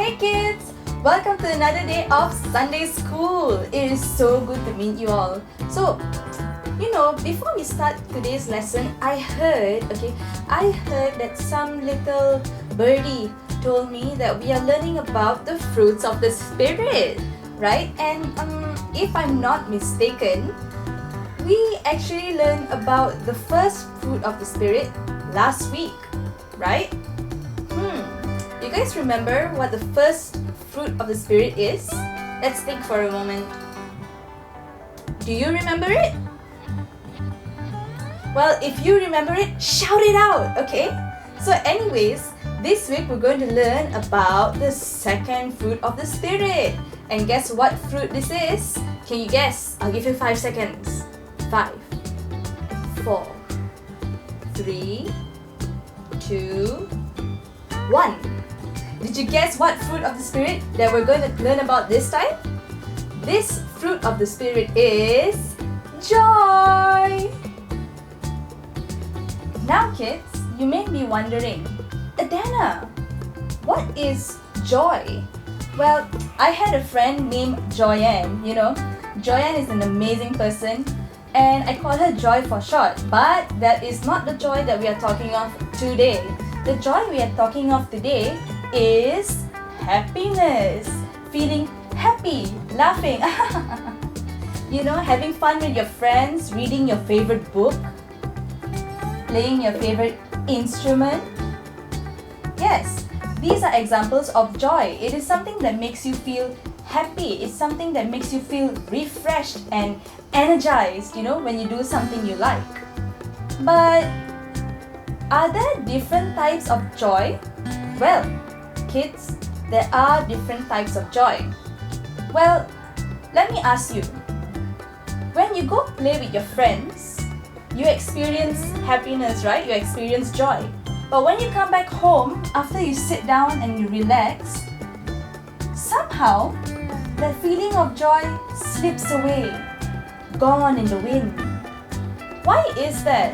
Hey kids! Welcome to another day of Sunday school. It is so good to meet you all. So, before we start today's lesson, I heard that some little birdie told me that we are learning about the fruits of the Spirit, right? And if I'm not mistaken, we actually learned about the first fruit of the Spirit last week, right? You guys remember what the first fruit of the Spirit is? Let's think for a moment. Do you remember it? Well, if you remember it, shout it out, okay? So anyways, this week we're going to learn about the second fruit of the Spirit. And guess what fruit this is? Can you guess? I'll give you 5 seconds. 5, 4, 3, 2, 1. Did you guess what fruit of the Spirit that we're going to learn about this time? This fruit of the Spirit is joy. Now kids, you may be wondering, Adanna, what is joy? Well, I had a friend named Joyanne, Joyanne is an amazing person and I call her Joy for short, but that is not the joy that we are talking of today. The joy we are talking of today is happiness, feeling happy, laughing, having fun with your friends, reading your favorite book, playing your favorite instrument. Yes, these are examples of joy. It is something that makes you feel happy. It's something that makes you feel refreshed and energized, when you do something you like. But are there different types of joy? Well, kids, there are different types of joy. Well, let me ask you. When you go play with your friends, you experience happiness, right? You experience joy. But when you come back home, after you sit down and you relax, somehow, that feeling of joy slips away, gone in the wind. Why is that,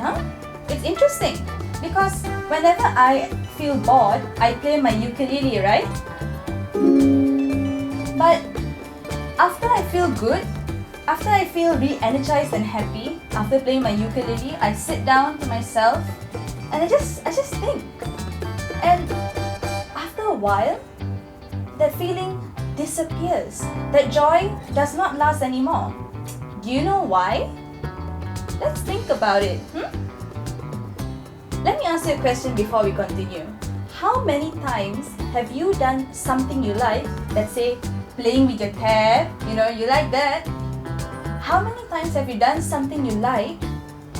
It's interesting. Because whenever I feel bored, I play my ukulele, right? But after I feel good, after I feel re-energized and happy, after playing my ukulele, I sit down to myself and I just think. And after a while, that feeling disappears. That joy does not last anymore. Do you know why? Let's think about it. Let me ask you a question before we continue. How many times have you done something you like? Let's say playing with your cat, you like that. How many times have you done something you like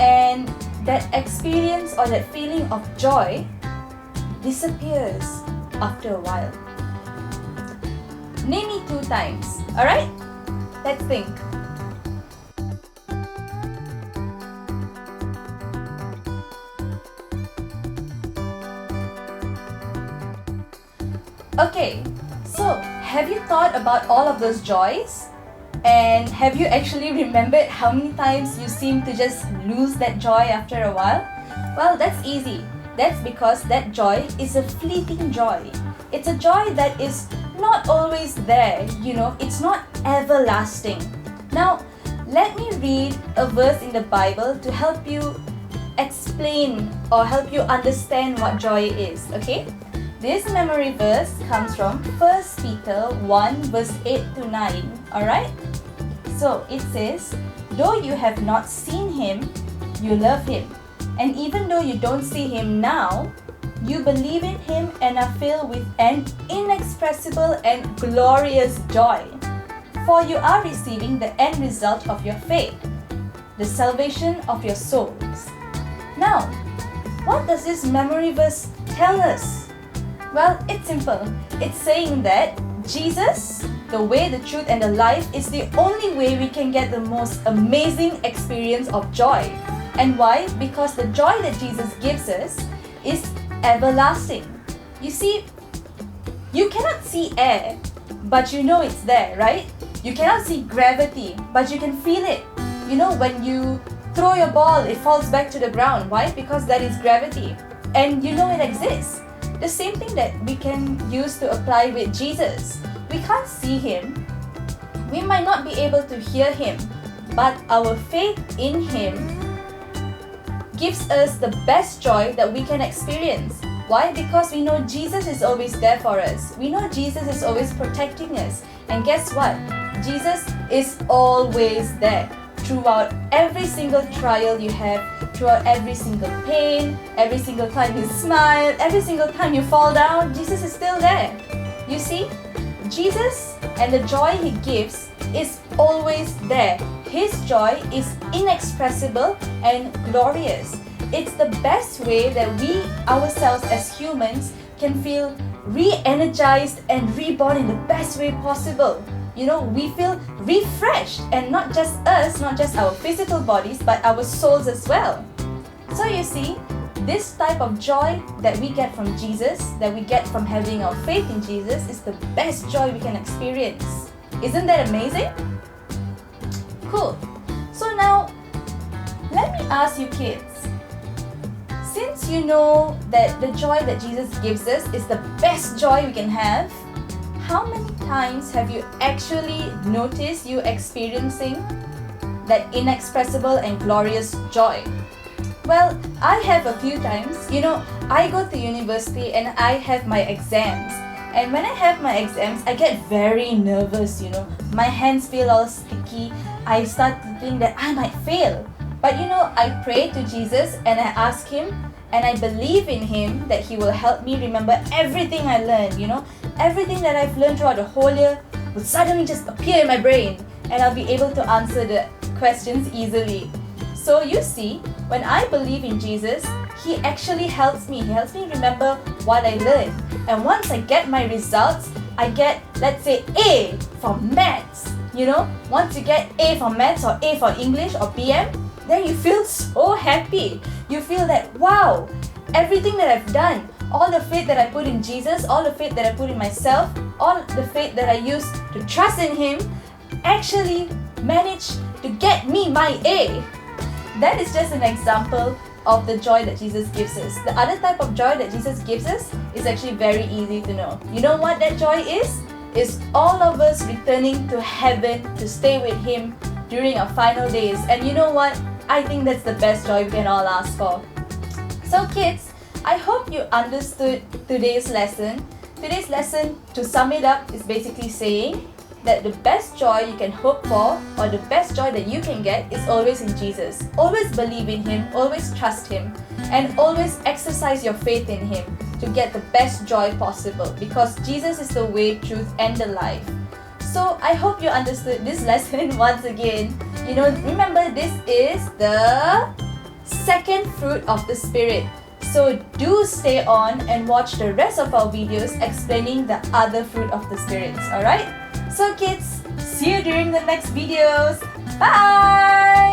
and that experience or that feeling of joy disappears after a while? Name me 2 times, alright? Let's think. Okay, so have you thought about all of those joys? And have you actually remembered how many times you seem to just lose that joy after a while? Well, that's easy. That's because that joy is a fleeting joy. It's a joy that is not always there, it's not everlasting. Now, let me read a verse in the Bible to help you explain or help you understand what joy is, okay? This memory verse comes from 1 Peter 1 verse 8 to 9, alright? So it says, though you have not seen him, you love him. And even though you don't see him now, you believe in him and are filled with an inexpressible and glorious joy. For you are receiving the end result of your faith, the salvation of your souls. Now, what does this memory verse tell us? Well, it's simple. It's saying that Jesus, the way, the truth, and the life is the only way we can get the most amazing experience of joy. And why? Because the joy that Jesus gives us is everlasting. You see, you cannot see air, but you know it's there, right? You cannot see gravity, but you can feel it. When you throw your ball, it falls back to the ground. Why? Because that is gravity. And you know it exists. the same thing that we can use to apply with Jesus. We can't see Him. We might not be able to hear Him, but our faith in Him gives us the best joy that we can experience. Why? Because we know Jesus is always there for us. We know Jesus is always protecting us. And guess what? Jesus is always there throughout every single trial you have, throughout every single pain, every single time you smile, every single time you fall down, Jesus is still there. You see, Jesus and the joy He gives is always there. His joy is inexpressible and glorious. It's the best way that we ourselves as humans can feel re-energized and reborn in the best way possible. You know, we feel refreshed, and not just us, not just our physical bodies, but our souls as well. So you see, this type of joy that we get from Jesus, that we get from having our faith in Jesus, is the best joy we can experience. Isn't that amazing? Cool. So now, let me ask you kids, since you know that the joy that Jesus gives us is the best joy we can have, how many times have you actually noticed you experiencing that inexpressible and glorious joy? Well, I have a few times. You know, I go to university and I have my exams. And when I have my exams, I get very nervous, you know. My hands feel all sticky. I start to think that I might fail. But you know, I pray to Jesus and I ask Him, and I believe in Him that He will help me remember everything I learned, you know. Everything that I've learned throughout the whole year will suddenly just appear in my brain, and I'll be able to answer the questions easily. So you see, when I believe in Jesus, He actually helps me. He helps me remember what I learned. And once I get my results, I get, let's say, A for maths. You know, once you get A for maths or A for English or PM, then you feel so happy. You feel that, wow, everything that I've done, all the faith that I put in Jesus, all the faith that I put in myself, all the faith that I used to trust in Him, actually managed to get me my A. That is just an example of the joy that Jesus gives us. The other type of joy that Jesus gives us is actually very easy to know. You know what that joy is? It's all of us returning to heaven to stay with Him during our final days. And you know what? I think that's the best joy we can all ask for. So kids, I hope you understood today's lesson. Today's lesson, to sum it up, is basically saying that the best joy you can hope for, or the best joy that you can get, is always in Jesus. Always believe in Him, always trust Him, and always exercise your faith in Him to get the best joy possible, because Jesus is the way, truth, and the life. So I hope you understood this lesson once again. You know, remember, this is the second fruit of the Spirit. So do stay on and watch the rest of our videos explaining the other fruit of the Spirits, alright? So kids, see you during the next videos. Bye!